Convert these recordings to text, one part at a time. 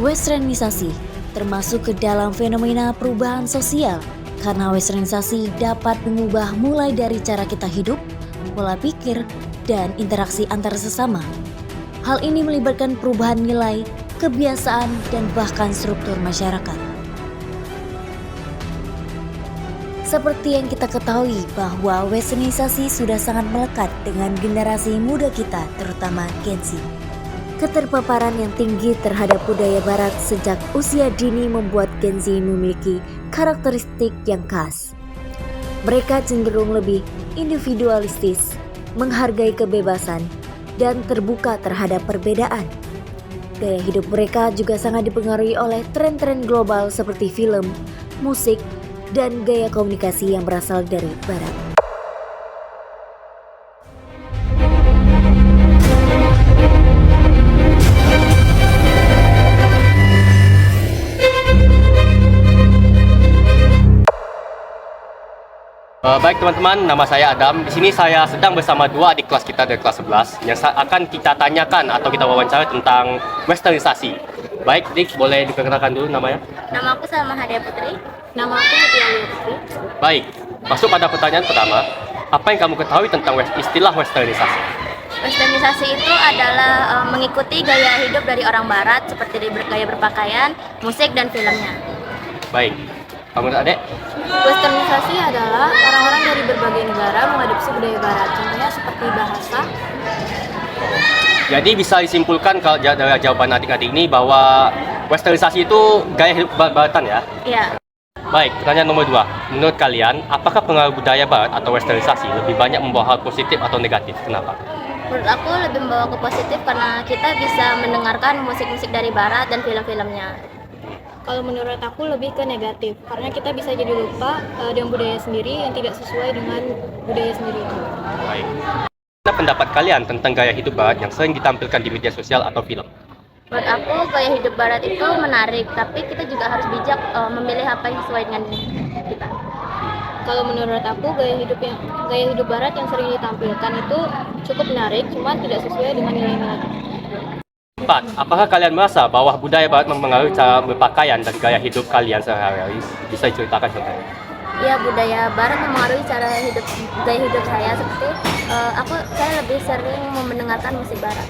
Westernisasi termasuk ke dalam fenomena perubahan sosial karena westernisasi dapat mengubah mulai dari cara kita hidup, pola pikir, dan interaksi antar sesama. Hal ini melibatkan perubahan nilai, kebiasaan, dan bahkan struktur masyarakat. Seperti yang kita ketahui bahwa westernisasi sudah sangat melekat dengan generasi muda kita, terutama Gen Z. Keterpaparan yang tinggi terhadap budaya barat sejak usia dini membuat Gen Z memiliki karakteristik yang khas. Mereka cenderung lebih individualistis, menghargai kebebasan, dan terbuka terhadap perbedaan. Gaya hidup mereka juga sangat dipengaruhi oleh tren-tren global seperti film, musik, dan gaya komunikasi yang berasal dari barat. Baik teman-teman, nama saya Adam. Di sini saya sedang bersama dua adik kelas kita dari kelas 11 yang akan kita tanyakan atau kita wawancara tentang westernisasi. Baik, Dik, boleh diperkenalkan dulu namanya? Nama aku Salma Hadia Putri. Nama aku Mutia Putri. Baik, masuk pada pertanyaan pertama. Apa yang kamu ketahui tentang istilah westernisasi? Westernisasi itu adalah mengikuti gaya hidup dari orang barat seperti gaya berpakaian, musik, dan filmnya. Baik, kamu adek? Westernisasi adalah orang-orang dari berbagai negara mengadopsi budaya barat, contohnya seperti bahasa. Jadi bisa disimpulkan kalau dari jawaban adik-adik ini bahwa westernisasi itu gaya hidup baratan ya? Iya. Baik, pertanyaan nomor 2. Menurut kalian, apakah pengaruh budaya barat atau westernisasi lebih banyak membawa hal positif atau negatif? Kenapa? Menurut aku lebih membawa ke positif karena kita bisa mendengarkan musik-musik dari barat dan film-filmnya. Kalau menurut aku lebih ke negatif, karena kita bisa jadi lupa dengan budaya sendiri yang tidak sesuai dengan budaya sendiri. Baik. Apa pendapat kalian tentang gaya hidup barat yang sering ditampilkan di media sosial atau film? Menurut aku gaya hidup barat itu menarik, tapi kita juga harus bijak memilih apa yang sesuai dengan kita. Kalau menurut aku gaya hidup barat yang sering ditampilkan itu cukup menarik, cuma tidak sesuai dengan nilai-nilai. 4. Apakah kalian merasa bahwa budaya barat mempengaruhi cara berpakaian dan gaya hidup kalian sehari-hari? Bisa diceritakan contohnya? Ya, budaya barat mempengaruhi gaya hidup saya seperti saya lebih sering mendengarkan musik barat.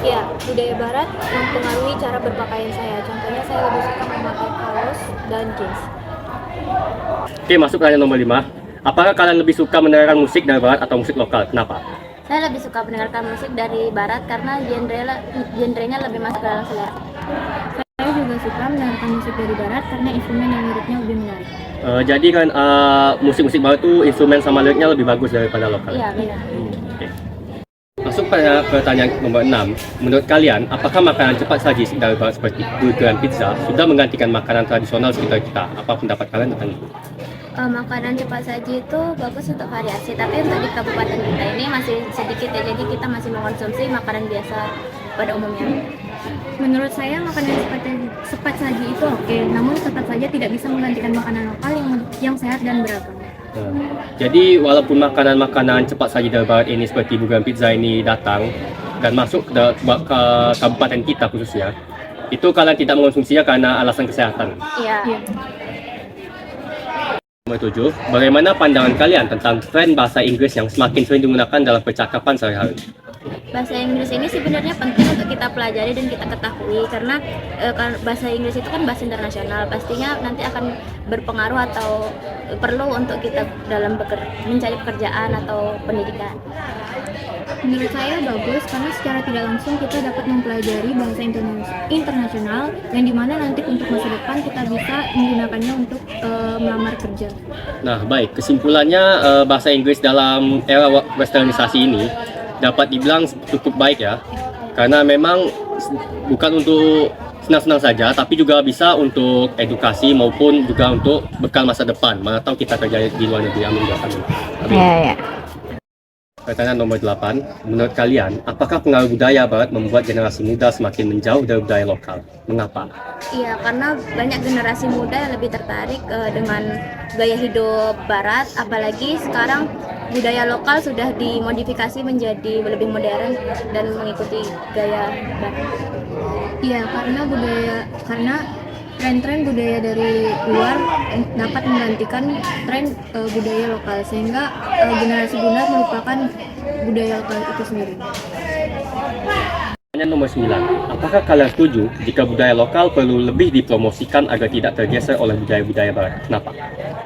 Ya, budaya barat mempengaruhi cara berpakaian saya. Contohnya saya lebih suka memakai kaos dan jeans. Oke, masuk pertanyaan nomor 5. Apakah kalian lebih suka mendengarkan musik dari barat atau musik lokal? Kenapa? Saya lebih suka mendengarkan musik dari barat karena genrenya lebih masuk dalam selera. Saya juga suka mendengarkan musik dari barat karena instrumen dan liriknya lebih menarik. Jadi kan musik-musik barat itu instrumen sama liriknya lebih bagus daripada lokal? Iya, benar. Oke. Masuk pada pertanyaan nomor 6. Menurut kalian, apakah makanan cepat saji dari barat seperti burger dan pizza sudah menggantikan makanan tradisional sekitar kita? Apa pendapat kalian tentang itu? Makanan cepat saji itu bagus untuk variasi, tapi untuk di kabupaten kita ini masih sedikit ya, jadi kita masih mengkonsumsi makanan biasa pada umumnya. Menurut saya makanan cepat saji itu oke, namun tetap saja tidak bisa menggantikan makanan lokal yang sehat dan beragam. Jadi walaupun makanan-makanan cepat saji dari barat ini seperti burger dan pizza ini datang dan masuk ke kabupaten kita khususnya, itu kalian tidak mengkonsumsinya karena alasan kesehatan? Iya. Nomor 7. Bagaimana pandangan kalian tentang tren bahasa Inggris yang semakin sering digunakan dalam percakapan sehari-hari? Bahasa Inggris ini sebenarnya penting untuk kita pelajari dan kita ketahui karena bahasa Inggris itu kan bahasa internasional, pastinya nanti akan berpengaruh atau perlu untuk kita dalam mencari pekerjaan atau pendidikan. Menurut saya bagus karena secara tidak langsung kita dapat mempelajari bahasa internasional yang dimana nanti untuk masa depan kita bisa menggunakannya untuk melamar kerja. Nah, baik. Kesimpulannya bahasa Inggris dalam era westernisasi ini dapat dibilang cukup baik ya. Karena memang bukan untuk senang-senang saja, tapi juga bisa untuk edukasi maupun juga untuk bekal masa depan. Mana tahu kita kerja di luar negeri. Amin. Ya. Pertanyaan nomor 8. Menurut kalian, apakah pengaruh budaya barat membuat generasi muda semakin menjauh dari budaya lokal? Mengapa? Iya, karena banyak generasi muda yang lebih tertarik dengan gaya hidup barat, apalagi sekarang budaya lokal sudah dimodifikasi menjadi lebih modern dan mengikuti gaya barat. Iya, karena tren-tren budaya dari luar dapat menggantikan tren budaya lokal, sehingga generasi bunda melupakan budaya lokal itu sendiri. Pertanyaan nomor 9. Apakah kalian setuju jika budaya lokal perlu lebih dipromosikan agar tidak tergeser oleh budaya-budaya barat? Kenapa?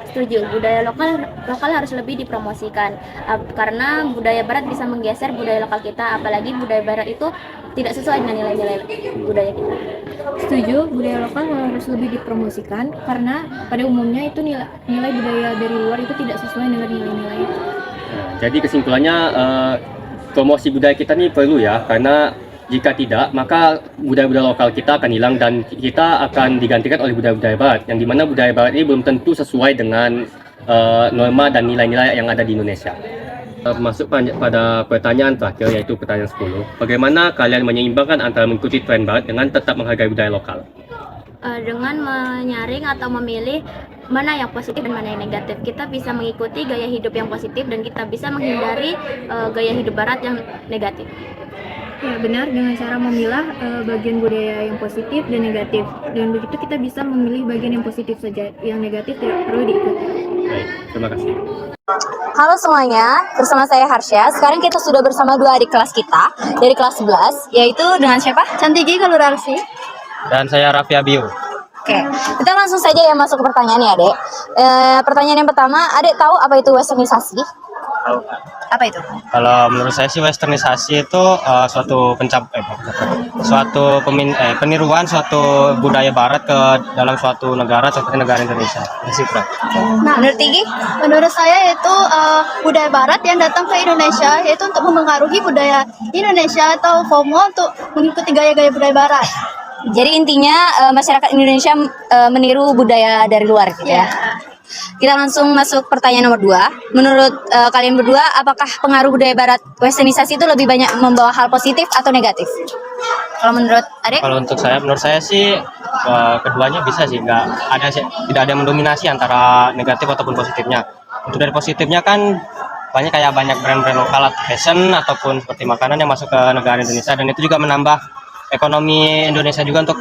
Setuju, budaya lokal harus lebih dipromosikan karena budaya barat bisa menggeser budaya lokal kita, apalagi budaya barat itu tidak sesuai dengan nilai-nilai budaya kita. Setuju, budaya lokal harus lebih dipromosikan karena pada umumnya itu nilai budaya dari luar itu tidak sesuai dengan nilai-nilai itu. Nah, jadi kesimpulannya promosi budaya kita ini perlu ya, karena jika tidak maka budaya-budaya lokal kita akan hilang dan kita akan digantikan oleh budaya-budaya barat, yang dimana budaya barat ini belum tentu sesuai dengan norma dan nilai-nilai yang ada di Indonesia. Masuk pada pertanyaan terakhir, yaitu pertanyaan 10. Bagaimana kalian menyeimbangkan antara mengikuti tren barat dengan tetap menghargai budaya lokal? Dengan menyaring atau memilih mana yang positif dan mana yang negatif, kita bisa mengikuti gaya hidup yang positif dan kita bisa menghindari gaya hidup barat yang negatif. Ya, benar, dengan cara memilah bagian budaya yang positif dan negatif, dan begitu kita bisa memilih bagian yang positif saja, yang negatif tidak perlu diikuti. Baik, terima kasih. Halo semuanya, bersama saya Harsha. Sekarang kita sudah bersama dua adik kelas kita dari kelas 11, yaitu dengan siapa? Cantigi Kalurarsi. Dan saya Raffi Abiu. Oke, kita langsung saja ya masuk ke pertanyaan ya, Adek. Pertanyaan yang pertama, Adek tahu apa itu westernisasi? Tahu. Apa itu? Kalau menurut saya sih westernisasi itu peniruan suatu budaya barat ke dalam suatu negara seperti negara Indonesia. Nah, menurut Tigi? Menurut saya itu budaya barat yang datang ke Indonesia yaitu untuk memengaruhi budaya Indonesia atau FOMO untuk mengikuti gaya-gaya budaya barat. Jadi intinya masyarakat Indonesia meniru budaya dari luar gitu ya. Kita langsung masuk pertanyaan nomor 2. Menurut kalian berdua, apakah pengaruh budaya barat westernisasi itu lebih banyak membawa hal positif atau negatif? Kalau menurut Adek? Kalau menurut saya sih keduanya bisa sih, tidak ada yang mendominasi antara negatif ataupun positifnya. Untuk dari positifnya kan banyak brand-brand lokal fashion ataupun seperti makanan yang masuk ke negara Indonesia, dan itu juga menambah ekonomi Indonesia juga untuk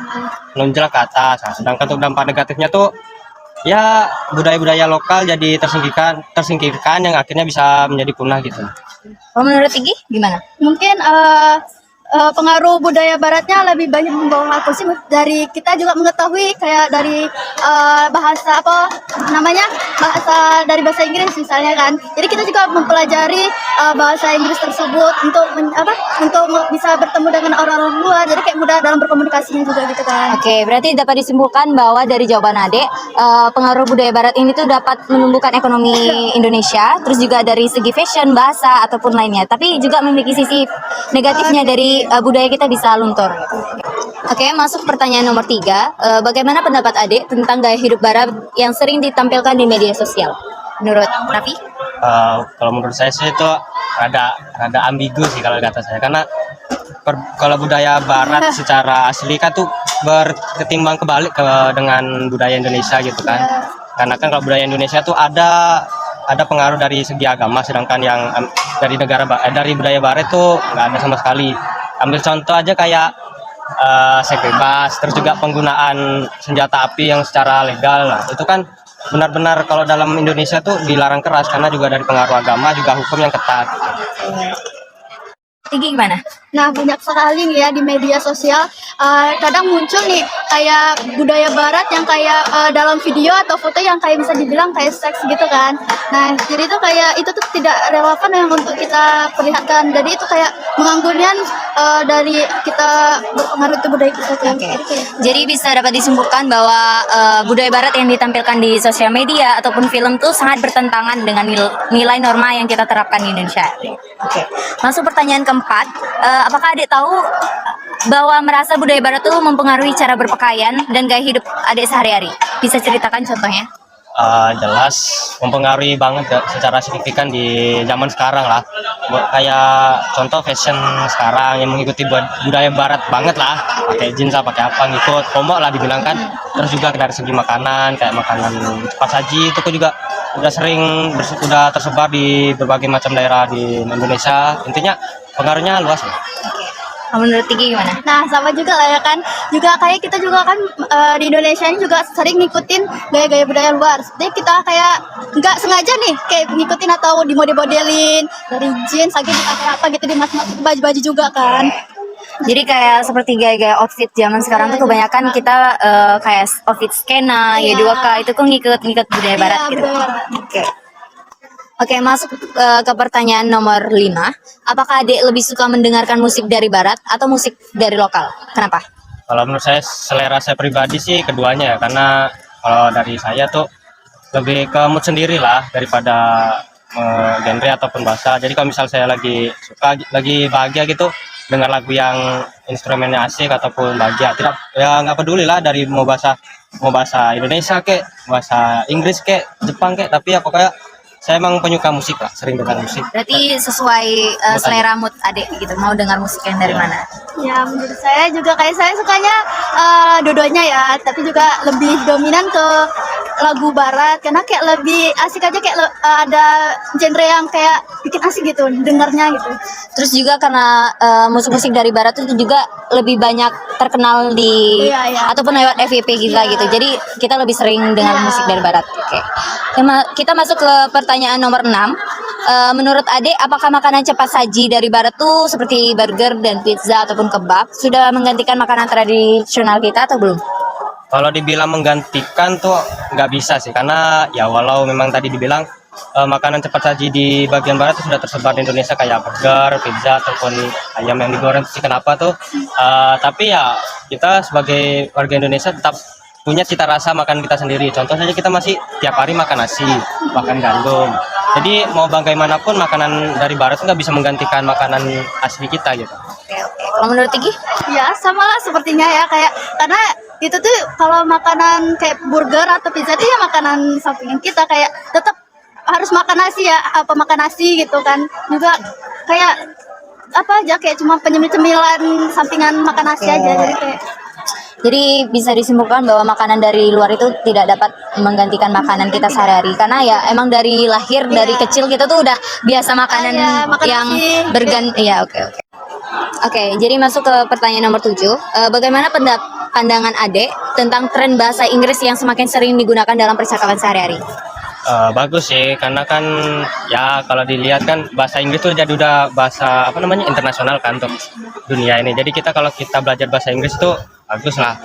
menonjol ke atas. Nah, sedangkan untuk dampak negatifnya tuh ya budaya-budaya lokal jadi tersingkirkan yang akhirnya bisa menjadi punah gitu. Kalau menurut Tigi gimana? Mungkin pengaruh budaya baratnya lebih banyak membawa hal positif. Dari kita juga mengetahui kayak dari bahasa dari bahasa Inggris misalnya kan. Jadi kita juga mempelajari bahasa Inggris tersebut untuk bisa bertemu dengan orang-orang luar. Jadi kayak mudah dalam berkomunikasinya juga gitu kan. Oke, berarti dapat disimpulkan bahwa dari jawaban Adek, pengaruh budaya barat ini tuh dapat menumbuhkan ekonomi Indonesia, terus juga dari segi fashion, bahasa ataupun lainnya. Tapi juga memiliki sisi negatifnya dari budaya kita bisa luntur. Oke, masuk pertanyaan nomor 3. Bagaimana pendapat Adek tentang gaya hidup barat yang sering ditampilkan di media sosial? Menurut Raffi? Kalau menurut saya sih itu ada ambigu sih kalau kata saya, karena kalau budaya barat secara asli kan tuh berketimbang kebalik dengan budaya Indonesia gitu kan. Karena kan kalau budaya Indonesia tuh ada pengaruh dari segi agama, sedangkan yang dari budaya barat tuh nggak ada sama sekali. Ambil contoh aja kayak seks bebas, terus juga penggunaan senjata api yang secara legal. Nah, itu kan benar-benar kalau dalam Indonesia tuh dilarang keras karena juga dari pengaruh agama, juga hukum yang ketat. Tigi gimana? Nah, banyak sekali nih ya di media sosial kadang muncul nih kayak budaya barat yang kayak dalam video atau foto yang kayak bisa dibilang kayak seks gitu kan. Nah, jadi itu kayak itu tuh tidak relevan yang untuk kita perlihatkan. Jadi itu kayak menganggurkan dari kita berpengaruh itu budaya kita. Oke. Jadi bisa dapat disimpulkan bahwa budaya barat yang ditampilkan di sosial media ataupun film tuh sangat bertentangan dengan nilai norma yang kita terapkan di Indonesia. Oke. Masuk pertanyaan keempat. Apakah Adek tahu bahwa merasa budaya barat tuh mempengaruhi cara berpakaian dan gaya hidup Adek sehari-hari? Bisa ceritakan contohnya? Jelas mempengaruhi banget secara signifikan di zaman sekarang lah. Kayak contoh fashion sekarang yang mengikuti budaya barat banget lah, pakai jeans, pakai apa ngikut FOMO lah dibilang kan. Terus juga dari segi makanan, kayak makanan cepat saji itu juga udah tersebar di berbagai macam daerah di Indonesia. Intinya pengaruhnya luas lah. Menurut Tigi gimana? Nah, sama juga lah ya kan. Juga kayak kita juga kan di Indonesia ini juga sering ngikutin gaya-gaya budaya luar. Jadi kita kayak nggak sengaja nih kayak ngikutin atau dimodel-modelin dari jeans lagi kayak apa gitu dimas-mas baju-baju juga kan. Jadi kayak seperti gaya-gaya outfit zaman sekarang tuh kebanyakan kita kayak outfit skena, Iya. Y2K itu kok ngikut budaya barat Iya, gitu. budaya barat. Oke, masuk ke pertanyaan nomor 5. Apakah adik lebih suka mendengarkan musik dari barat atau musik dari lokal? Kenapa? Kalau menurut saya, selera saya pribadi sih keduanya ya, karena kalau dari saya tuh lebih ke mood sendiri lah daripada genre ataupun bahasa. Jadi kalau misal saya lagi suka, lagi bahagia gitu, dengar lagu yang instrumennya asik ataupun bahagia, tidak ya nggak peduli lah dari mau bahasa Indonesia kek, bahasa Inggris kek, Jepang kek, tapi ya pokoknya saya emang penyuka musik lah, sering dengar musik. Berarti sesuai selera mood adik gitu, mau dengar musik yang dari mana? Ya, menurut saya juga kayak saya sukanya dua-duanya ya, tapi juga lebih dominan ke lagu barat karena kayak lebih asik aja, kayak ada genre yang kayak bikin asik gitu dengarnya gitu. Terus juga karena musik-musik dari barat itu juga lebih banyak terkenal di Iya, iya. ataupun lewat FYP kita gitu. Jadi kita lebih sering dengar Iya. musik dari barat. Oke. Kita masuk ke pertanyaan nomor 6. Menurut Ade, apakah makanan cepat saji dari barat tuh seperti burger dan pizza ataupun kebab sudah menggantikan makanan tradisional kita atau belum? Kalau dibilang menggantikan tuh nggak bisa sih, karena ya walau memang tadi dibilang makanan cepat saji di bagian barat itu sudah tersebar di Indonesia kayak burger, pizza ataupun ayam yang digoreng chicken apa tuh. Tapi ya kita sebagai warga Indonesia tetap punya cita rasa makan kita sendiri. Contoh saja kita masih tiap hari makan nasi, makan gandum. Jadi mau bagaimanapun makanan dari barat itu nggak bisa menggantikan makanan asli kita gitu. Oke. Kalau menurut Tigi? Ya, sama lah sepertinya ya, kayak karena itu tuh kalau makanan kayak burger atau pizza itu ya makanan sampingan kita, kayak tetap harus makan nasi ya, apa makan nasi gitu kan. Juga kayak apa aja kayak cuma penyemil-cemilan sampingan makan nasi aja, jadi kayak Jadi bisa disimpulkan bahwa makanan dari luar itu tidak dapat menggantikan makanan kita sehari-hari, karena ya emang dari lahir dari kecil kita tuh udah biasa makanan Iya, makan yang nasi. berganti. Ya, oke. Oke, jadi masuk ke pertanyaan nomor 7. Bagaimana pandangan Ade tentang tren bahasa Inggris yang semakin sering digunakan dalam percakapan sehari-hari? Bagus sih, karena kan ya kalau dilihat kan bahasa Inggris tuh jadi udah bahasa apa namanya internasional kan untuk dunia ini. Jadi kalau kita belajar bahasa Inggris tuh bagus lah.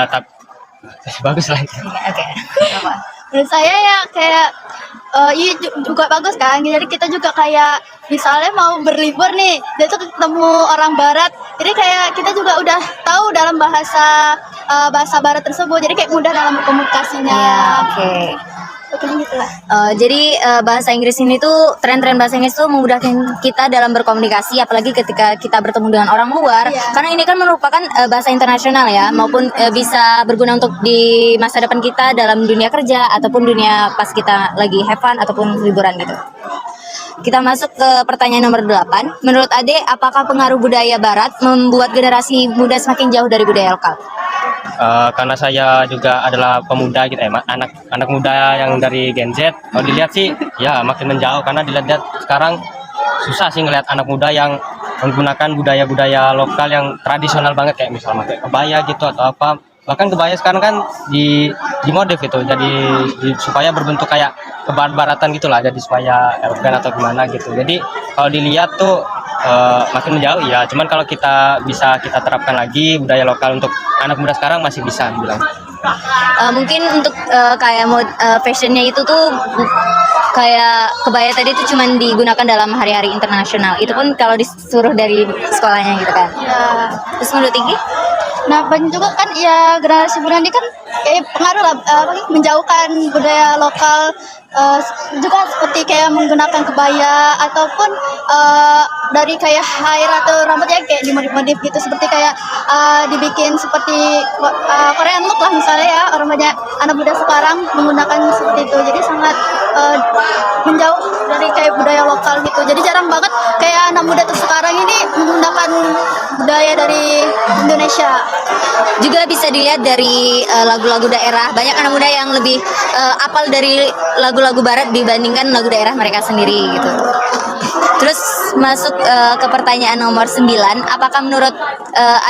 Tapi bagus lah. Oke. menurut saya ya kayak iya juga bagus kan, jadi kita juga kayak misalnya mau berlibur nih, dia tuh ketemu orang barat, jadi kayak kita juga udah tahu dalam bahasa barat tersebut, jadi kayak mudah dalam komunikasinya. Ya, oke. Pokoknya gitu lah. Jadi bahasa Inggris ini tuh, tren-tren bahasa Inggris tuh memudahkan kita dalam berkomunikasi, apalagi ketika kita bertemu dengan orang luar. Iya. Karena ini kan merupakan bahasa internasional ya, maupun bisa berguna untuk di masa depan kita dalam dunia kerja ataupun dunia pas kita lagi have fun ataupun liburan gitu. Kita masuk ke pertanyaan nomor 8. Menurut Ade, apakah pengaruh budaya barat membuat generasi muda semakin jauh dari budaya lokal? Karena saya juga adalah pemuda gitu ya, anak muda yang dari Gen Z. Kalau dilihat sih ya makin menjauh, karena dilihat sekarang susah sih ngelihat anak muda yang menggunakan budaya-budaya lokal yang tradisional banget, kayak misalnya pakai kebaya gitu atau apa. Bahkan kebaya sekarang kan dimodif itu jadi supaya berbentuk kayak kebarat-baratan gitulah, jadi supaya elegan atau gimana gitu. Jadi kalau dilihat tuh makin menjauh ya, cuman kalau kita bisa kita terapkan lagi budaya lokal untuk anak muda sekarang masih bisa bilang. Mungkin untuk kayak mode fashionnya itu tuh kayak kebaya tadi itu cuman digunakan dalam hari-hari internasional. Itu pun kalau disuruh dari sekolahnya gitu kan. Ya. Terus menurut Tinggi? Nah, banyak juga kan ya generasi muda ini kan kayak pengaruh lah, menjauhkan budaya lokal, juga seperti kayak menggunakan kebaya ataupun dari kayak hair atau rambutnya kayak dimodif-modif gitu, seperti kayak dibikin seperti Korean look lah misalnya ya, orang banyak anak muda sekarang menggunakan seperti itu, jadi sangat menjauh dari kayak budaya lokal gitu. Jadi jarang banget kayak anak muda tuh sekarang ini menggunakan budaya dari Indonesia. Juga bisa dilihat dari lagu-lagu daerah. Banyak anak muda yang lebih apal dari lagu-lagu barat dibandingkan lagu daerah mereka sendiri gitu. Terus masuk ke pertanyaan nomor 9, apakah menurut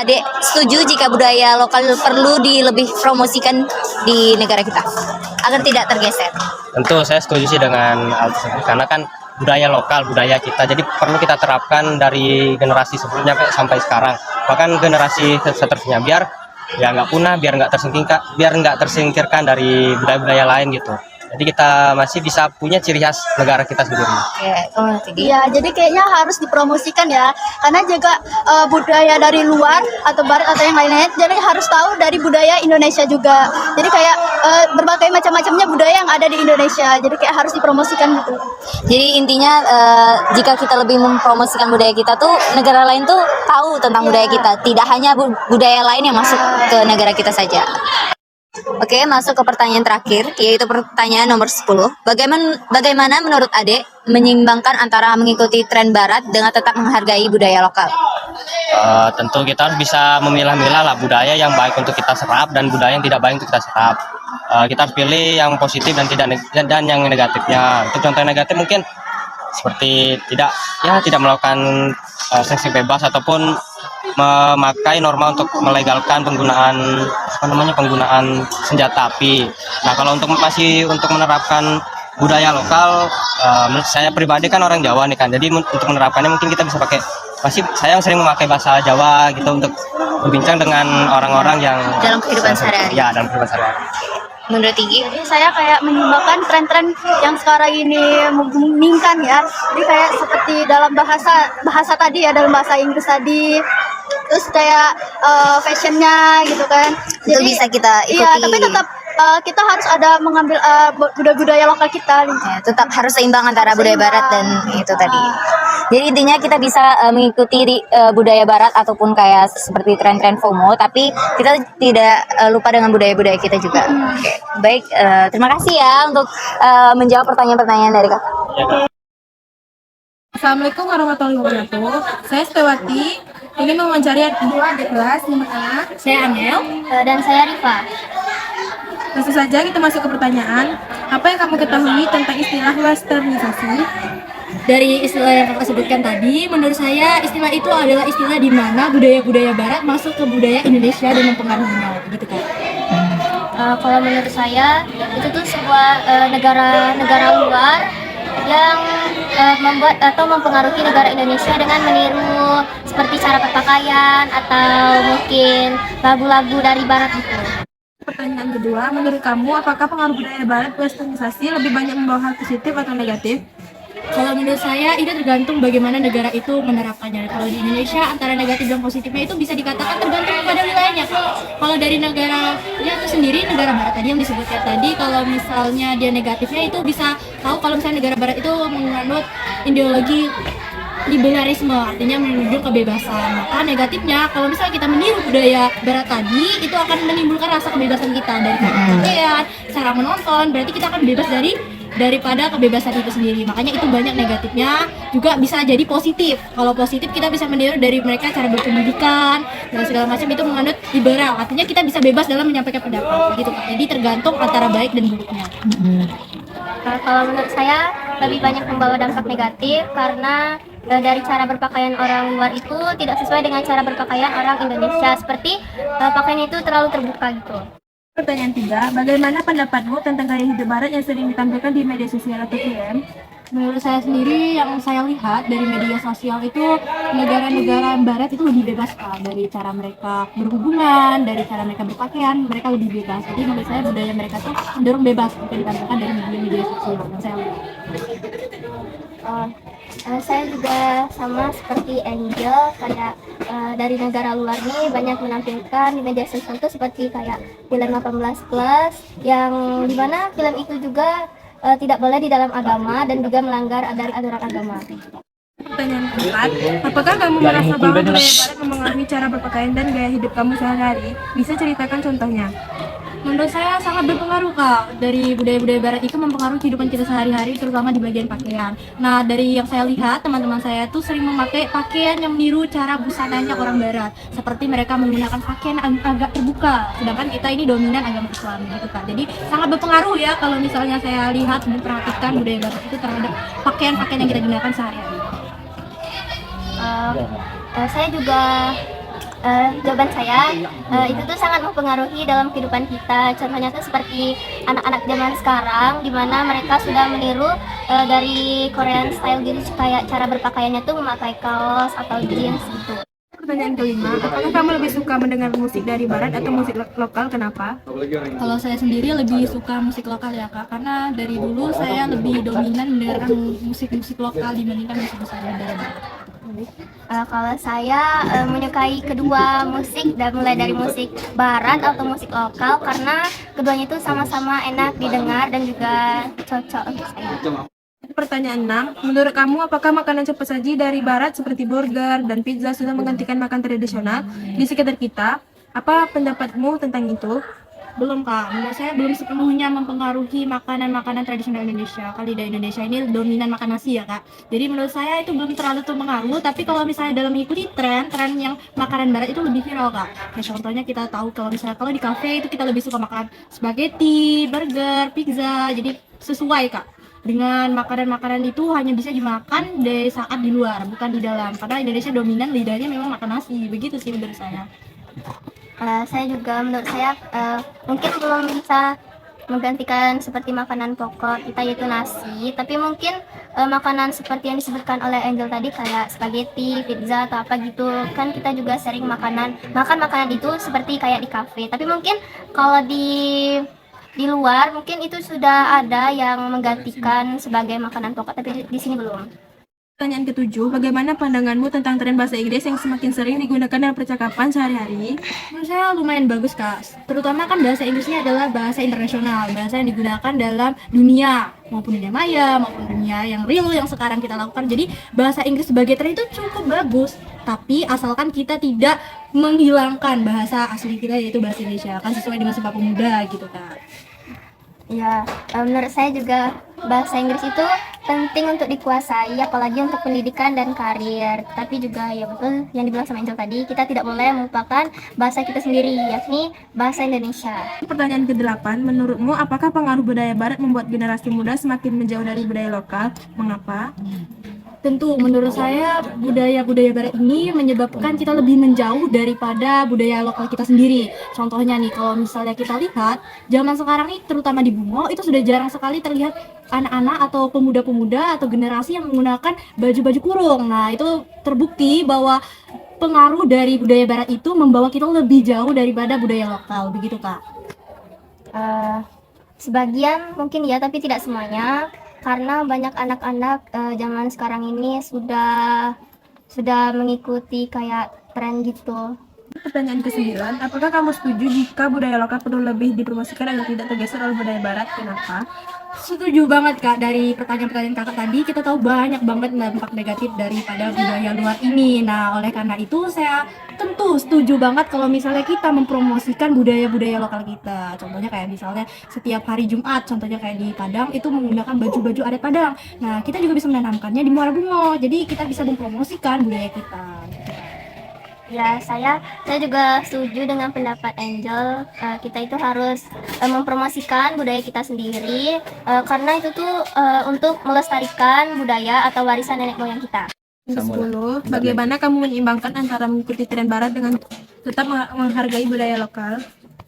adik setuju jika budaya lokal perlu lebih promosikan di negara kita agar tidak tergeser? Tentu saya setuju sih dengan hal tersebut karena kan budaya lokal, budaya kita, jadi perlu kita terapkan dari generasi sebelumnya sampai sekarang, bahkan generasi seterusnya, biar ya nggak punah, biar nggak tersingkirkan dari budaya-budaya lain gitu. Jadi kita masih bisa punya ciri khas negara kita sendiri. Iya, jadi kayaknya harus dipromosikan ya, karena juga budaya dari luar atau barat atau yang lainnya, jadi harus tahu dari budaya Indonesia juga. Jadi kayak berbagai macam-macamnya budaya yang ada di Indonesia, jadi kayak harus dipromosikan gitu. Jadi intinya jika kita lebih mempromosikan budaya kita tuh, negara lain tuh tahu tentang budaya kita, tidak hanya budaya lain yang masuk ke negara kita saja. Oke, masuk ke pertanyaan terakhir, yaitu pertanyaan nomor 10. Bagaimana menurut Ade menyeimbangkan antara mengikuti tren barat dengan tetap menghargai budaya lokal? Tentu kita harus bisa memilah-milah lah budaya yang baik untuk kita serap dan budaya yang tidak baik untuk kita serap. Kita harus pilih yang positif dan yang negatifnya. Untuk contoh negatif mungkin seperti tidak melakukan seks bebas ataupun memakai norma untuk melegalkan penggunaan senjata api. Nah, kalau untuk menerapkan budaya lokal, menurut saya pribadi kan orang Jawa nih kan. Jadi untuk menerapkannya mungkin kita bisa pakai, saya yang sering memakai bahasa Jawa gitu untuk berbincang dengan orang-orang yang Dalam kehidupan sehari-hari. Ya, dalam kehidupan sehari-hari. Menurut Tinggi? Jadi saya kayak menyumbangkan tren-tren yang sekarang ini membingungkan ya. Jadi kayak seperti dalam bahasa tadi ya, dalam bahasa Inggris tadi. Terus kayak fashionnya gitu kan. Itu bisa kita ikuti. Iya, tapi tetap kita harus ada mengambil budaya lokal kita. Ya, tetap harus seimbang antara budaya barat dan itu tadi. Jadi intinya kita bisa mengikuti budaya barat ataupun kayak seperti tren-tren FOMO, tapi kita tidak lupa dengan budaya-budaya kita juga. Oke, baik. Terima kasih ya untuk menjawab pertanyaan-pertanyaan dari kakak. Assalamualaikum warahmatullahi wabarakatuh. Saya Stewati, ingin mewawancari dua adik kelas yang pertama. Saya Amel. Dan saya Rifa. Langsung saja kita masuk ke pertanyaan. Apa yang kamu ketahui tentang istilah westernisasi? Dari istilah yang kakak sebutkan tadi, menurut saya istilah itu adalah istilah di mana budaya-budaya barat masuk ke budaya Indonesia dan mempengaruhinya, gitu kan? Kalau menurut saya itu tuh sebuah negara luar yang membuat atau mempengaruhi negara Indonesia dengan meniru seperti cara berpakaian atau mungkin lagu-lagu dari barat gitu. Pertanyaan kedua, menurut kamu apakah pengaruh budaya barat westernisasi lebih banyak membawa hal positif atau negatif? Kalau menurut saya itu tergantung bagaimana negara itu menerapkannya. Kalau di Indonesia antara negatif dan positifnya itu bisa dikatakan tergantung kepada wilayahnya. Kalau dari negaranya itu sendiri, negara barat tadi yang disebutkan tadi, kalau misalnya dia negatifnya itu bisa tahu kalau misalnya negara barat itu menganut ideologi liberalisme, artinya menuju kebebasan. Maka negatifnya kalau misalnya kita meniru budaya barat tadi, itu akan menimbulkan rasa kebebasan kita dari pakaian, cara menonton, berarti kita akan bebas daripada kebebasan itu sendiri. Makanya itu banyak negatifnya, juga bisa jadi positif. Kalau positif kita bisa meniru dari mereka cara berpendidikan dan segala macam, itu menganut liberal, artinya kita bisa bebas dalam menyampaikan pendapat gitu. Jadi tergantung antara baik dan buruknya. Kalau menurut saya lebih banyak membawa dampak negatif karena dari cara berpakaian orang luar itu tidak sesuai dengan cara berpakaian orang Indonesia, seperti pakaian itu terlalu terbuka gitu. Pertanyaan 3, bagaimana pendapatmu tentang gaya hidup barat yang sering ditampilkan di media sosial atau film? Menurut saya sendiri, yang saya lihat dari media sosial itu negara-negara barat itu lebih bebas Kak, dari cara mereka berhubungan, dari cara mereka berpakaian, mereka lebih bebas. Jadi menurut saya budaya mereka tuh cenderung bebas jika ditampilkan dari media sosial yang saya lihat. Saya juga sama seperti Angel, kayak dari negara luar nih banyak menampilkan di media sosial itu seperti kayak film 18+ yang dimana film itu juga tidak boleh di dalam agama dan juga melanggar dari aturan agama. Pertanyaan keempat, apakah kamu merasa bahwa budaya barat mempengaruhi cara berpakaian dan gaya hidup kamu sehari-hari? Bisa ceritakan contohnya? Menurut saya sangat berpengaruh Kak. Dari budaya-budaya barat itu mempengaruhi kehidupan kita sehari-hari, terutama di bagian pakaian. Nah, dari yang saya lihat, teman-teman saya tuh sering memakai pakaian yang meniru cara busananya orang barat. Seperti mereka menggunakan pakaian agak terbuka, sedangkan kita ini dominan agama Islam gitu Kak. Jadi sangat berpengaruh ya kalau misalnya saya lihat dan perhatikan budaya barat itu terhadap pakaian-pakaian yang kita gunakan sehari-hari. Saya juga jawaban saya itu tuh sangat mempengaruhi dalam kehidupan kita. Contohnya tuh seperti anak-anak zaman sekarang, di mana mereka sudah meniru dari Korean style gitu, kayak cara berpakaiannya tuh memakai kaos atau jeans gitu. Pertanyaan kelima, apakah kamu lebih suka mendengar musik dari barat atau musik lokal? Kenapa? Kalau saya sendiri lebih suka musik lokal ya Kak, karena dari dulu saya lebih dominan mendengarkan musik-musik lokal dibandingkan musik-musik dari barat. Kalau saya menyukai kedua musik, dan mulai dari musik barat atau musik lokal, karena keduanya itu sama-sama enak didengar dan juga cocok untuk saya. Pertanyaan 6, menurut kamu apakah makanan cepat saji dari barat seperti burger dan pizza sudah menggantikan makan tradisional di sekitar kita? Apa pendapatmu tentang itu? Belum Kak, menurut saya belum sepenuhnya mempengaruhi makanan-makanan tradisional Indonesia. Kali di Indonesia ini dominan makan nasi ya Kak. Jadi menurut saya itu belum terlalu terpengaruh, tapi kalau misalnya dalam mengikuti tren yang makanan barat itu lebih viral Kak. Kayak contohnya kita tahu kalau misalnya kalau di kafe itu kita lebih suka makan spaghetti, burger, pizza, jadi sesuai Kak. Dengan makanan-makanan itu hanya bisa dimakan di saat di luar, bukan di dalam. Karena Indonesia dominan lidahnya memang makan nasi, begitu sih menurut saya. Saya juga menurut saya mungkin belum bisa menggantikan seperti makanan pokok kita yaitu nasi, tapi mungkin makanan seperti yang disebutkan oleh Angel tadi kayak spaghetti, pizza atau apa gitu, kan kita juga sering makan makanan itu seperti kayak di kafe. Tapi mungkin kalau di luar mungkin itu sudah ada yang menggantikan sebagai makanan pokok, tapi di sini belum. Pertanyaan ke-7, bagaimana pandanganmu tentang tren bahasa Inggris yang semakin sering digunakan dalam percakapan sehari-hari? Menurut saya lumayan bagus Kak, terutama kan bahasa Inggrisnya adalah bahasa internasional, bahasa yang digunakan dalam dunia maupun dunia maya maupun dunia yang real yang sekarang kita lakukan. Jadi bahasa Inggris sebagai tren itu cukup bagus, tapi asalkan kita tidak menghilangkan bahasa asli kita yaitu bahasa Indonesia, kan sesuai dengan Sumpah Pemuda gitu Kak. Ya, menurut saya juga bahasa Inggris itu penting untuk dikuasai, apalagi untuk pendidikan dan karir. Tapi juga ya betul yang dibilang sama Angel tadi, kita tidak boleh melupakan bahasa kita sendiri, yakni bahasa Indonesia. Pertanyaan ke-8, menurutmu apakah pengaruh budaya barat membuat generasi muda semakin menjauh dari budaya lokal? Mengapa? Tentu menurut saya budaya-budaya barat ini menyebabkan kita lebih menjauh daripada budaya lokal kita sendiri. Contohnya nih, kalau misalnya kita lihat zaman sekarang ini terutama di Bungo itu sudah jarang sekali terlihat anak-anak atau pemuda-pemuda atau generasi yang menggunakan baju-baju kurung. Nah, itu terbukti bahwa pengaruh dari budaya barat itu membawa kita lebih jauh daripada budaya lokal, begitu Kak. Sebagian mungkin ya, tapi tidak semuanya. Karena banyak anak-anak zaman sekarang ini sudah mengikuti kayak tren gitu. Pertanyaan ke-9, apakah kamu setuju jika budaya lokal perlu lebih dipromosikan agar tidak tergeser oleh budaya barat? Kenapa? Setuju banget Kak, dari pertanyaan-pertanyaan kakak tadi kita tahu banyak banget dampak negatif daripada budaya luar ini. Nah, oleh karena itu saya tentu setuju banget kalau misalnya kita mempromosikan budaya-budaya lokal kita. Contohnya kayak misalnya setiap hari Jumat, contohnya kayak di Padang itu menggunakan baju-baju adat Padang. Nah, kita juga bisa menanamkannya di Muara Bungo. Jadi kita bisa mempromosikan budaya kita. Ya, saya juga setuju dengan pendapat Angel. Kita itu harus mempromosikan budaya kita sendiri, karena itu tuh untuk melestarikan budaya atau warisan nenek moyang kita. 10, bagaimana kamu menyeimbangkan antara mengikuti tren barat dengan tetap menghargai budaya lokal?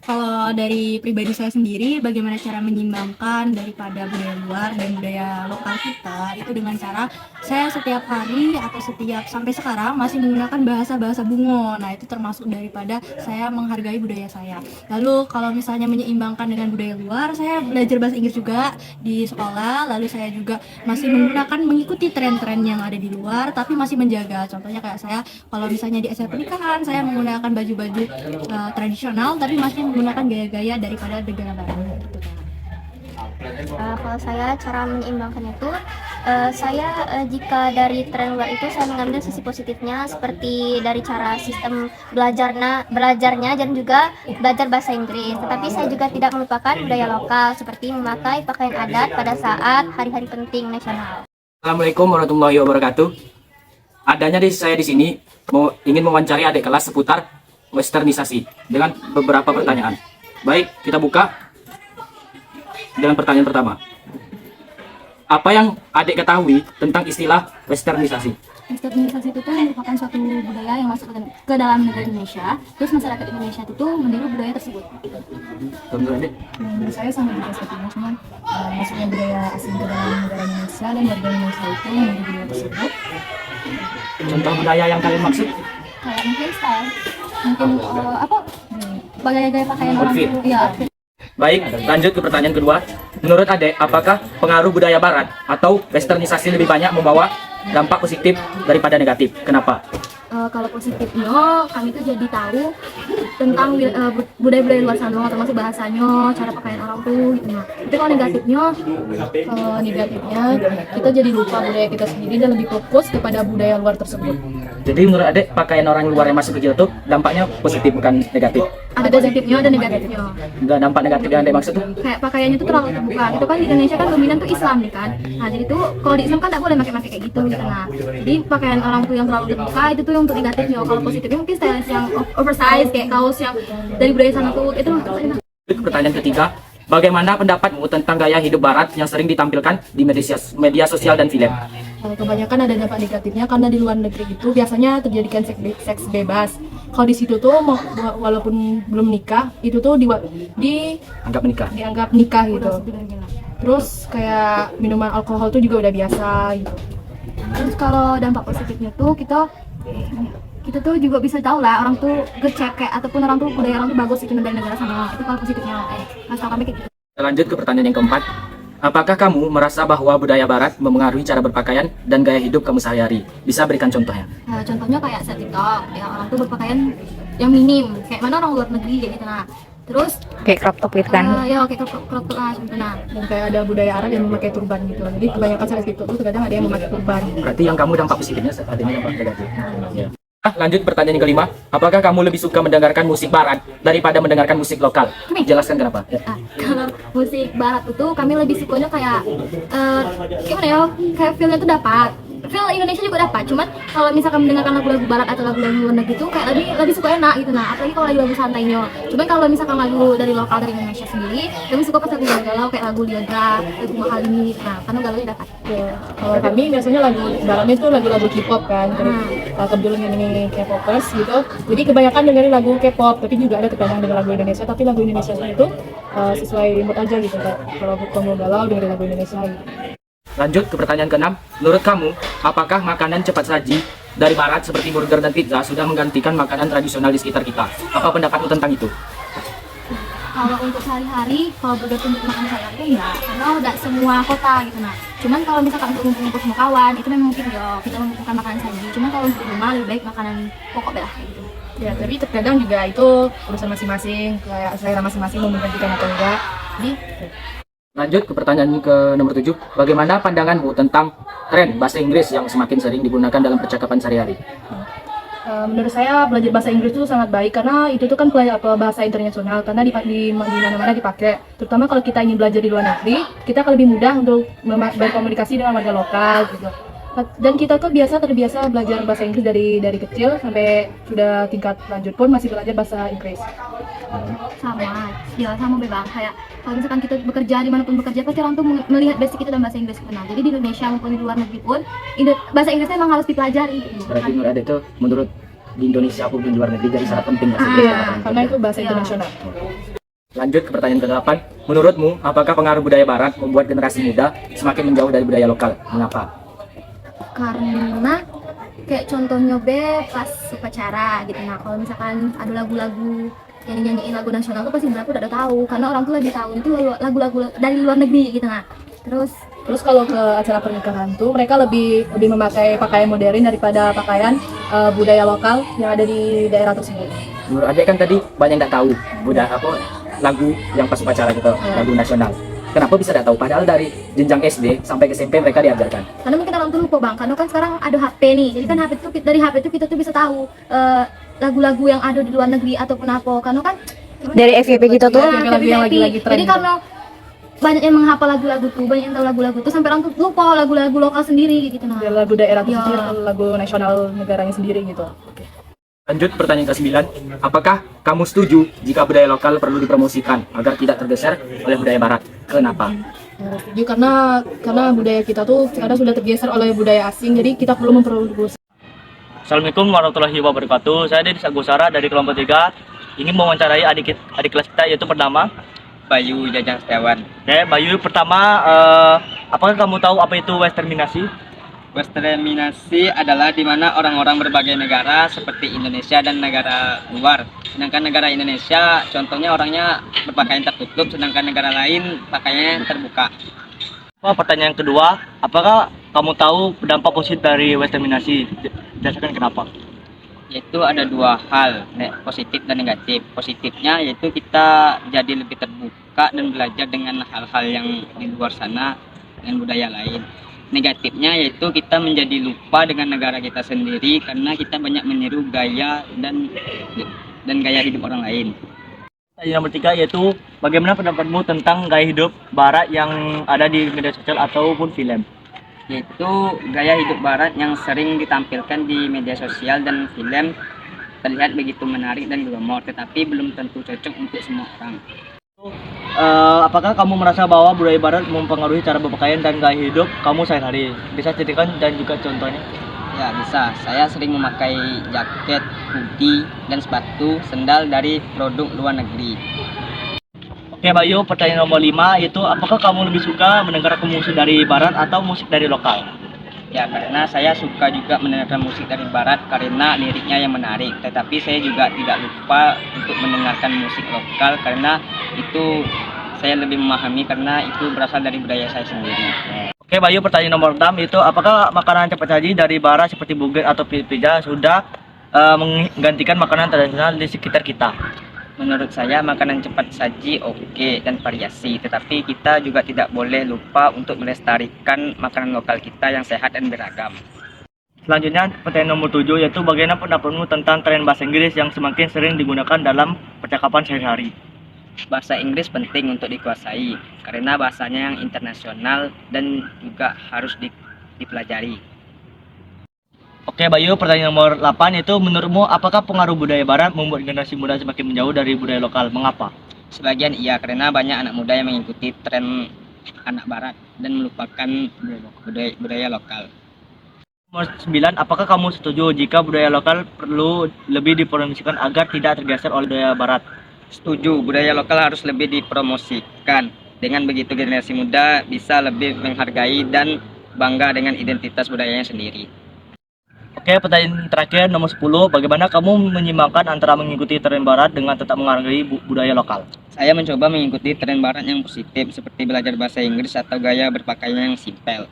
Kalau dari pribadi saya sendiri, bagaimana cara menyimbangkan daripada budaya luar dan budaya lokal kita itu dengan cara saya setiap hari atau setiap sampai sekarang masih menggunakan bahasa-bahasa Bungo. Nah, itu termasuk daripada saya menghargai budaya saya. Lalu kalau misalnya menyeimbangkan dengan budaya luar, saya belajar bahasa Inggris juga di sekolah. Lalu saya juga masih mengikuti tren-tren yang ada di luar, tapi masih menjaga. Contohnya kayak saya kalau misalnya di acara pernikahan, saya menggunakan baju-baju tradisional, tapi masih menggunakan gaya-gaya daripada negara barat gitu kan. Kalau saya cara menyeimbangkan itu, saya jika dari tren luar itu saya mengambil sisi positifnya seperti dari cara sistem belajarnya dan juga belajar bahasa Inggris. Tetapi saya juga tidak melupakan budaya lokal seperti memakai pakaian adat pada saat hari-hari penting nasional. Assalamualaikum warahmatullahi wabarakatuh. Adanya saya di sini ingin mewawancari adik kelas seputar westernisasi dengan beberapa pertanyaan. Baik, kita buka dengan pertanyaan pertama. Apa yang adik ketahui tentang istilah westernisasi? Westernisasi itu tuh merupakan suatu budaya yang masuk ke dalam negara Indonesia, terus masyarakat Indonesia itu tuh meniru budaya tersebut. Menurut Adik? Menurut saya sama juga sepertinya, cuman masuknya budaya asing ke dalam negara Indonesia dan warga Indonesia itu meniru budaya tersebut. Contoh budaya yang kalian maksud? Kayak mungkin style, mungkin gaya-gaya pakaian orang Outfit. tuh, ya outfit. Baik, lanjut ke pertanyaan kedua. Menurut Adek, apakah pengaruh budaya barat atau westernisasi lebih banyak membawa dampak positif daripada negatif? Kenapa? Kalau positifnya, kami tuh jadi tahu tentang budaya-budaya luar sana, termasuk bahasanya, cara pakaian orang tuh gitu. Nah, tapi kalau negatifnya, kita jadi lupa budaya kita sendiri dan lebih fokus kepada budaya luar tersebut. Jadi menurut Adek, pakaian orang luar yang masuk ke kita tuh dampaknya positif bukan negatif? Ada positifnya dan negatifnya. Dan dampak negatif yang Adek maksud tuh? Kayak pakaiannya tuh terlalu terbuka. Itu kan di Indonesia kan dominan tuh Islam nih kan. Nah, jadi tuh kalau di Islam kan tak boleh pakai kayak gitu gitu. Nah, jadi pakaian orang tuh yang terlalu terbuka itu tuh yang untuk negatifnya. Kalau positifnya mungkin stylish yang oversize kayak kaos yang dari budaya sana tuh itu untuk saya. Pertanyaan ketiga, bagaimana pendapatmu tentang gaya hidup barat yang sering ditampilkan di media sosial dan film? Kebanyakan ada dampak negatifnya karena di luar negeri itu biasanya terjadikan seks bebas. Kalau di situ tuh walaupun belum nikah itu tuh Anggap menikah. dianggap nikah gitu. Terus kayak minuman alkohol tuh juga udah biasa gitu. Terus kalau dampak positifnya tuh kita tuh juga bisa tahu lah orang tuh ngecek kayak ataupun orang tuh budaya orang tuh bagus itu dari negara sana. Itu kalau positifnya mas tau kami kayak gitu. Lanjut ke pertanyaan yang keempat. Apakah kamu merasa bahwa budaya barat memengaruhi cara berpakaian dan gaya hidup kamu sehari-hari? Bisa berikan contohnya? Contohnya kayak set TikTok, ya orang tuh berpakaian yang minim, kayak mana orang luar negeri kayak gitu. Nah, terus Kayak crop top gitu kan? ya kayak crop top lah seperti nah. Dan kayak ada budaya Arab yang memakai turban gitu. Jadi kebanyakan seleb TikTok tuh terkadang ada yang memakai turban. Berarti yang kamu dampak positifnya adanya dampak negatif. Ya. Lanjut pertanyaan yang kelima. Apakah kamu lebih suka mendengarkan musik barat daripada mendengarkan musik lokal? Jelaskan kenapa. Kalau musik barat itu kami lebih sukanya kayak gimana ya, kayak feelnya tuh dapat, feel Indonesia juga dapat. Cuman kalau misalkan mendengarkan lagu-lagu barat atau lagu-lagu luar negeri itu kayak lebih suka enak gitu. Nah, apalagi kalau lagu santainya. Cuman kalau misalkan lagu dari lokal dari Indonesia sendiri, kami suka pas lagu galau kayak lagu Liaga, lagu Mahal ini. Nah, karena galaunya dapat. Kalau kami biasanya lagu baratnya itu lagu-lagu K-pop kan. Kebetulan ini K-popers gitu. Jadi kebanyakan dengerin lagu K-pop, tapi juga ada terkadang denger lagu Indonesia. Tapi lagu Indonesia itu sesuai mood aja gitu. Kalau kamu galau dengerin lagu Indonesia gitu. Lanjut ke pertanyaan keenam. Menurut kamu, apakah makanan cepat saji dari barat seperti burger dan pizza sudah menggantikan makanan tradisional di sekitar kita? Apa pendapatmu tentang itu? Kalau untuk sehari-hari, kalau burger untuk makan sehari-hari ya, karena udah semua kota gitu. Nah, cuman kalau misalkan untuk ngumpul-ngumpul sama kawan, itu memang mungkin ya kita membutuhkan makanan saji. Cuman kalau untuk rumah lebih baik makanan pokok belah gitu. Ya, tapi terkadang juga itu urusan masing-masing, kayak selera masing-masing mau menggantikan atau enggak. Jadi Lanjut ke pertanyaan ke nomor 7. Bagaimana pandanganmu tentang tren bahasa Inggris yang semakin sering digunakan dalam percakapan sehari-hari? menurut saya belajar bahasa Inggris itu sangat baik karena itu tuh kan bahasa internasional karena di mana-mana dipakai. Terutama kalau kita ingin belajar di luar negeri, kita akan lebih mudah untuk berkomunikasi dengan warga lokal gitu. Dan kita tuh terbiasa belajar bahasa Inggris dari kecil sampai sudah tingkat lanjut pun masih belajar bahasa Inggris. Sama bebang kayak kalau misalkan kita bekerja dimanapun bekerja pasti orang tuh melihat basic kita dan bahasa Inggris kenal. Jadi di Indonesia maupun di luar negeri pun bahasa Inggrisnya memang harus dipelajari. Berarti menurut Ade itu menurut di Indonesia maupun di luar negeri jadi sangat penting bahasa Inggris. Karena itu bahasa internasional. Lanjut ke pertanyaan ke-8. Menurutmu apakah pengaruh budaya barat membuat generasi muda semakin menjauh dari budaya lokal? Mengapa? Karena kayak contohnya pas upacara gitu. Nah kalau misalkan ada lagu-lagu yang nyanyiin lagu nasional tuh pasti berapa udah tahu karena orang tuh lebih tahu itu lagu-lagu dari luar negeri gitu. Nah terus kalau ke acara pernikahan tuh mereka lebih memakai pakaian modern daripada pakaian budaya lokal yang ada di daerah tersebut. Menurut Ade kan tadi banyak yang nggak tahu lagu yang pas upacara gitu, lagu nasional. Kenapa bisa tidak tahu? Padahal dari jenjang SD sampai ke SMP mereka diajarkan. Karena mungkin orang tuh lupa bang, karena kan sekarang ada HP nih, jadi kan dari HP itu kita tuh bisa tahu lagu-lagu yang ada di luar negeri ataupun apa. Karena kan dari FYP kita tuh lagu yang lagi tren. Jadi karena banyak yang menghafal lagu-lagu tuh, banyak yang tahu lagu-lagu tuh sampai orang tuh lupa lagu-lagu lokal sendiri gitu. Nah, lagu daerah sendiri, lagu nasional negaranya sendiri gitu. Lanjut pertanyaan ke-9. Apakah kamu setuju jika budaya lokal perlu dipromosikan agar tidak tergeser oleh budaya barat? Kenapa? Setuju karena budaya kita tuh sekarang sudah tergeser oleh budaya asing, jadi kita perlu memproduksi Assalamualaikum warahmatullahi wabarakatuh. Saya Dedis Agusara dari kelompok 3 ingin mewawancarai adik kelas kita yaitu bernama Bayu Jajang Setiawan. Oke, Bayu, pertama apakah kamu tahu apa itu westernisasi? Westernisasi adalah di mana orang-orang berbagai negara seperti Indonesia dan negara luar. Sedangkan negara Indonesia contohnya orangnya berpakaian tertutup, sedangkan negara lain pakaiannya terbuka. Pertanyaan kedua, apakah kamu tahu dampak positif dari westernisasi? Jelaskan kenapa. Yaitu ada dua hal, positif dan negatif. Positifnya yaitu kita jadi lebih terbuka dan belajar dengan hal-hal yang di luar sana, dengan budaya lain. Negatifnya yaitu kita menjadi lupa dengan negara kita sendiri karena kita banyak meniru gaya dan gaya hidup orang lain. Yang nomor 3 yaitu bagaimana pendapatmu tentang gaya hidup barat yang ada di media sosial ataupun film? Yaitu gaya hidup barat yang sering ditampilkan di media sosial dan film terlihat begitu menarik dan glamor, tetapi belum tentu cocok untuk semua orang. Apakah kamu merasa bahwa budaya barat mempengaruhi cara berpakaian dan gaya hidup kamu sehari-hari? Bisa ceritakan dan juga contohnya? Ya bisa, saya sering memakai jaket, hoodie, dan sepatu, sendal dari produk luar negeri. Oke Bayu, pertanyaan nomor 5 itu apakah kamu lebih suka mendengarkan musik dari barat atau musik dari lokal? Ya karena saya suka juga mendengarkan musik dari barat karena liriknya yang menarik. Tetapi saya juga tidak lupa untuk mendengarkan musik lokal karena itu saya lebih memahami karena itu berasal dari budaya saya sendiri. Oke Bayu, pertanyaan nomor 6 itu apakah makanan cepat saji dari barat seperti burger atau pizza sudah menggantikan makanan tradisional di sekitar kita? Menurut saya makanan cepat saji oke dan variasi, tetapi kita juga tidak boleh lupa untuk melestarikan makanan lokal kita yang sehat dan beragam. Selanjutnya pertanyaan nomor 7 yaitu bagaimana pendapatmu tentang tren bahasa Inggris yang semakin sering digunakan dalam percakapan sehari-hari? Bahasa Inggris penting untuk dikuasai karena bahasanya yang internasional dan juga harus dipelajari. Oke Bayu, pertanyaan nomor 8 itu menurutmu apakah pengaruh budaya barat membuat generasi muda semakin menjauh dari budaya lokal? Mengapa? Sebagian iya, karena banyak anak muda yang mengikuti tren anak barat dan melupakan budaya lokal. Nomor 9, apakah kamu setuju jika budaya lokal perlu lebih dipromosikan agar tidak tergeser oleh budaya barat? Setuju, budaya lokal harus lebih dipromosikan. Dengan begitu generasi muda bisa lebih menghargai dan bangga dengan identitas budayanya sendiri. Oke, pertanyaan terakhir nomor 10, bagaimana kamu menyimbangkan antara mengikuti tren barat dengan tetap menghargai budaya lokal? Saya mencoba mengikuti tren barat yang positif seperti belajar bahasa Inggris atau gaya berpakaian yang simpel.